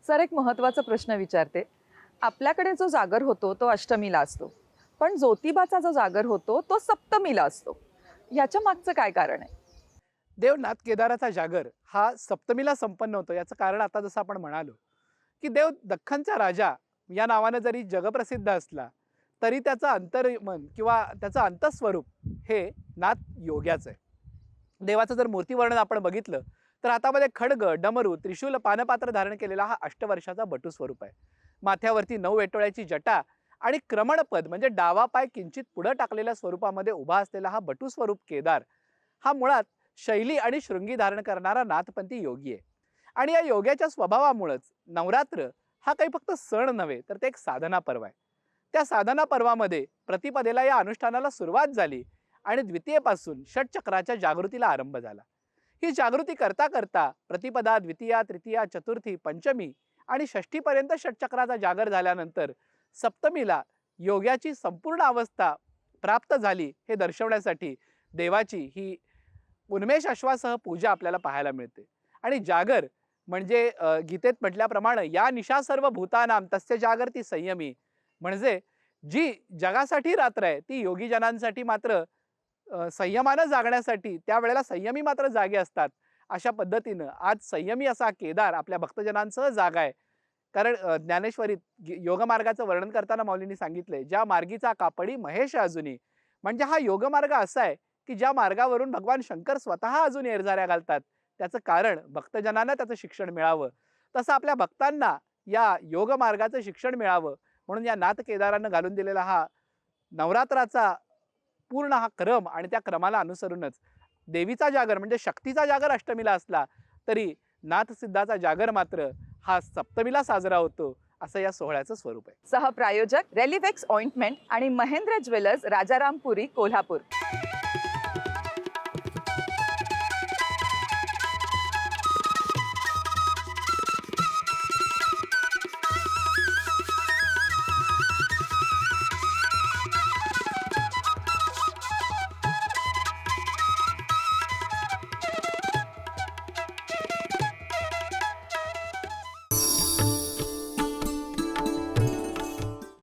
Sir, एक महत्त्वाचा प्रश्न विचारते. आपल्याकडे जो जागर होतो तो अष्टमीला असतो, पण ज्योतिबाचा जो जागर होतो तो सप्तमीला असतो. याच्या मागचं काय कारण आहे? देवनाथ केदाराचा जागर हा सप्तमीला संपन्न होतो. याचं कारण आता जसं आपण म्हणालो, की देव दख्खनचा राजा या नावानं जरी जगप्रसिद्ध असला, तरी त्याचं अंतर्मन किंवा त्याचं अंतस्वरूप हे नाथ योग्याचं आहे. देवाचं जर मूर्तीवर्णन आपण बघितलं, तर हातामध्ये खड्ग, डमरू, त्रिशूल, पानपात्र धारण केलेला हा अष्टवर्षाचा बटू स्वरूप आहे. माथ्यावरती 9 वेटोळ्याची जटा आणि क्रमणपद म्हणजे डावा पाय किंचित पुढे टाकलेल्या स्वरूपामध्ये उभा असलेला हा बटू स्वरूप केदार हा मुळात शैली आणि शृंगी धारण करणारा नाथपंथी योगी आहे. आणि या योग्याच्या स्वभावामुळेच नवरात्र हा काही फक्त सण नव्हे, तर ते एक साधना पर्व आहे. त्या साधना पर्वामध्ये प्रतिपदेला या अनुष्ठानाला सुरुवात झाली आणि द्वितीयेपासून षटचक्राच्या जागृतीला आरंभ झाला. ही जागृती करता करता प्रतिपदा, द्वितीया, तृतीया, चतुर्थी, पंचमी आणि षष्ठीपर्यंत षटचक्राचा जागर झाल्यानंतर सप्तमीला योग्याची संपूर्ण अवस्था प्राप्त झाली हे दर्शवण्यासाठी देवाची ही उन्मेष अश्वासह पूजा आपल्याला पाहायला मिळते. आणि जागर म्हणजे गीतेत म्हटल्याप्रमाणे या निशा सर्व भूतानाम तस्य जागरती संयमी, म्हणजे जी जगासाठी रात्र आहे ती योगी जनांसाठी मात्र संयमानं जागण्यासाठी त्यावेळेला संयमी मात्र जागे असतात. अशा पद्धतीनं आज संयमी असा केदार आपल्या भक्तजनांसह जागा आहे. कारण ज्ञानेश्वरीत योगमार्गाचं वर्णन करताना माऊलींनी सांगितलंय, ज्या मार्गीचा कापडी महेश अजूनी, म्हणजे हा योगमार्ग असा आहे की ज्या मार्गावरून भगवान शंकर स्वतः अजून येरझाऱ्या घालतात. त्याचं कारण भक्तजनांना त्याचं शिक्षण मिळावं. तसं आपल्या भक्तांना या योगमार्गाचं शिक्षण मिळावं म्हणून या नाथ केदारानं घालून दिलेला हा नवरात्राचा पूर्ण हा क्रम आणि त्या क्रमाला अनुसरूनच देवीचा जागर म्हणजे शक्तीचा जागर अष्टमीला असला तरी नाथसिद्धाचा जागर मात्र हा सप्तमीला साजरा होतो, असं या सोहळ्याचं स्वरूप आहे. सहप्रायोजक रेलिवेक्स ऑइंटमेंट आणि महेंद्र ज्वेलर्स, राजारामपुरी, कोल्हापूर.